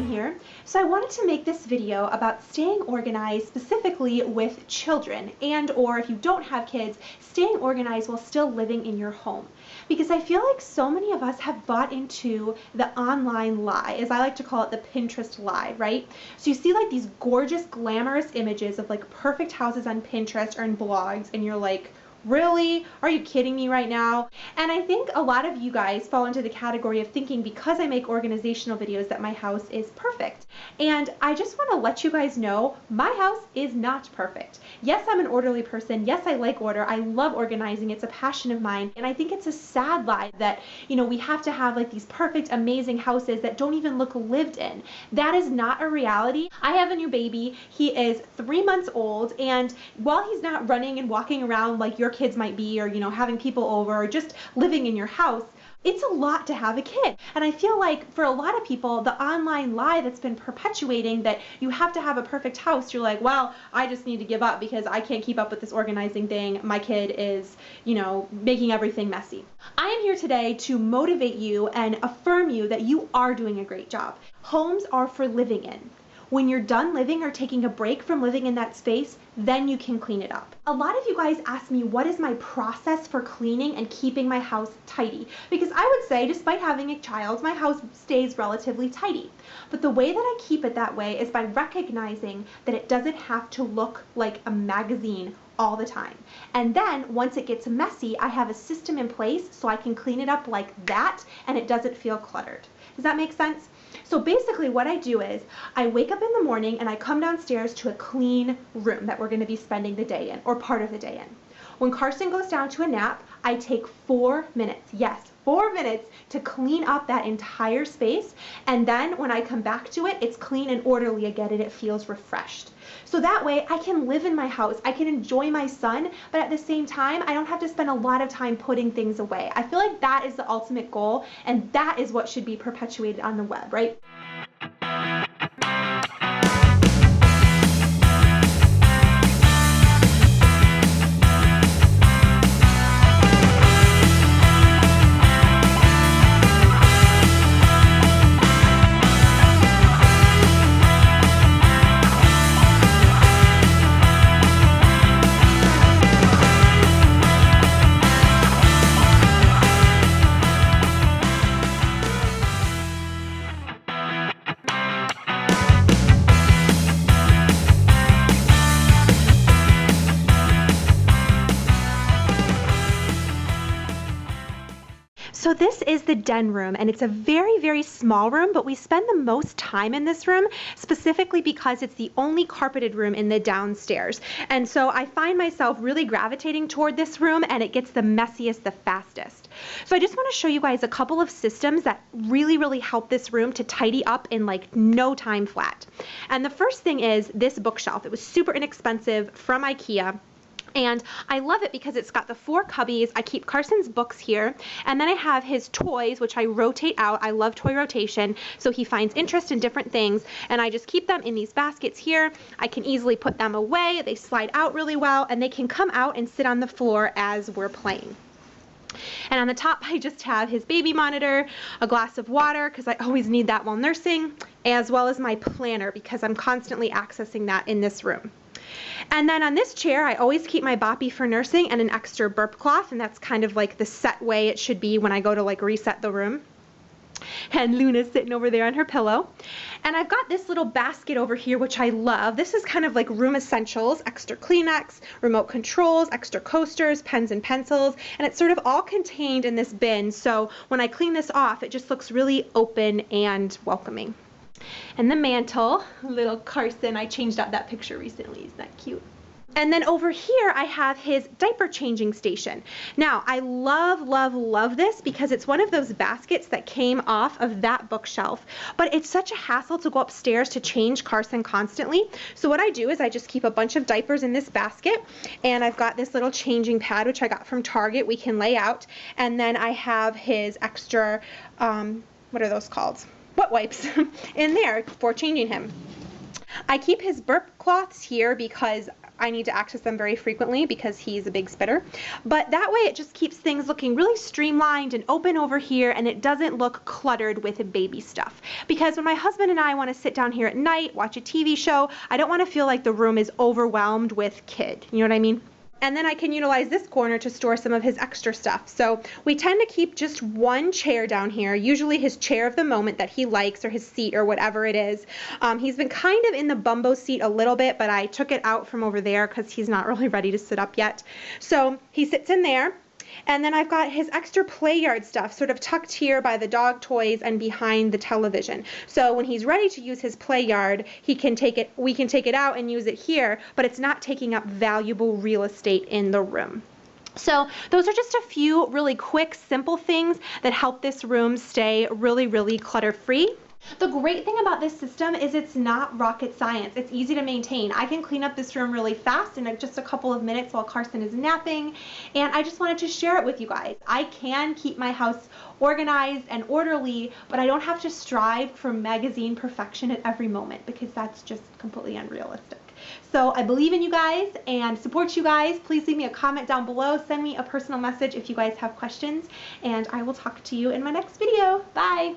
Doitonadime here. So I wanted to make this video about staying organized specifically with children, and or if you don't have kids, staying organized while still living in your home. Because I feel like so many of us have bought into the online lie, as I like to call it, the Pinterest lie, right? So you see like these gorgeous, glamorous images of like perfect houses on Pinterest or in blogs, and you're like, really? Are you kidding me right now? And I think a lot of you guys fall into the category of thinking because I make organizational videos that my house is perfect. And I just want to let you guys know my house is not perfect. Yes, I'm an orderly person. Yes, I like order. I love organizing. It's a passion of mine. And I think it's a sad lie that, we have to have like these perfect, amazing houses that don't even look lived in. That is not a reality. I have a new baby. He is 3 months old. And while he's not running and walking around like your kids might be, or having people over, or just living in your house, it's a lot to have a kid. And I feel like for a lot of people, the online lie that's been perpetuating that you have to have a perfect house, you're like, well, I just need to give up because I can't keep up with this organizing thing. My kid is, making everything messy. I am here today to motivate you and affirm you that you are doing a great job. Homes are for living in. When you're done living or taking a break from living in that space, then you can clean it up. A lot of you guys ask me, what is my process for cleaning and keeping my house tidy? Because I would say, despite having a child, my house stays relatively tidy. But the way that I keep it that way is by recognizing that it doesn't have to look like a magazine all the time. And then once it gets messy, I have a system in place so I can clean it up like that and it doesn't feel cluttered. Does that make sense? So basically what I do is I wake up in the morning and I come downstairs to a clean room that we're going to be spending the day in, or part of the day in. When Carson goes down to a nap, I take 4 minutes, yes, 4 minutes to clean up that entire space. And then when I come back to it, it's clean and orderly again and it feels refreshed. So that way I can live in my house, I can enjoy my son, but at the same time, I don't have to spend a lot of time putting things away. I feel like that is the ultimate goal, and that is what should be perpetuated on the web, right? So this is the den room, and it's a very, very small room, but we spend the most time in this room specifically because it's the only carpeted room in the downstairs. And so I find myself really gravitating toward this room, and it gets the messiest the fastest. So I just want to show you guys a couple of systems that really, really help this room to tidy up in like no time flat. And the first thing is this bookshelf. It was super inexpensive from IKEA. And I love it because it's got the 4 cubbies. I keep Carson's books here, and then I have his toys, which I rotate out. I love toy rotation, so he finds interest in different things, and I just keep them in these baskets here. I can easily put them away. They slide out really well, and they can come out and sit on the floor as we're playing. And on the top, I just have his baby monitor, a glass of water, because I always need that while nursing, as well as my planner, because I'm constantly accessing that in this room. And then on this chair, I always keep my boppy for nursing and an extra burp cloth, and that's kind of like the set way it should be when I go to like reset the room. And Luna's sitting over there on her pillow. And I've got this little basket over here, which I love. This is kind of like room essentials, extra Kleenex, remote controls, extra coasters, pens and pencils, and it's sort of all contained in this bin. So when I clean this off, it just looks really open and welcoming. And the mantle, little Carson, I changed out that picture recently. Isn't that cute? And then over here, I have his diaper changing station. Now, I love, love, love this because it's one of those baskets that came off of that bookshelf, but it's such a hassle to go upstairs to change Carson constantly. So what I do is I just keep a bunch of diapers in this basket, and I've got this little changing pad, which I got from Target. We can lay out, and then I have his extra, what are those called? Wet wipes in there for changing him. I keep his burp cloths here because I need to access them very frequently because he's a big spitter. But that way it just keeps things looking really streamlined and open over here, and it doesn't look cluttered with baby stuff. Because when my husband and I want to sit down here at night, watch a TV show, I don't want to feel like the room is overwhelmed with kid. You know what I mean? And then I can utilize this corner to store some of his extra stuff. So we tend to keep just one chair down here, usually his chair of the moment that he likes, or his seat, or whatever it is. He's been kind of in the bumbo seat a little bit, but I took it out from over there because he's not really ready to sit up yet. So he sits in there. And then I've got his extra play yard stuff sort of tucked here by the dog toys and behind the television. So when he's ready to use his play yard, we can take it out and use it here, but it's not taking up valuable real estate in the room. So those are just a few really quick, simple things that help this room stay really, really clutter-free. The great thing about this system is it's not rocket science. It's easy to maintain. I can clean up this room really fast in just a couple of minutes while Carson is napping, and I just wanted to share it with you guys. I can keep my house organized and orderly, but I don't have to strive for magazine perfection at every moment because that's just completely unrealistic. So I believe in you guys and support you guys. Please leave me a comment down below. Send me a personal message if you guys have questions, and I will talk to you in my next video. Bye!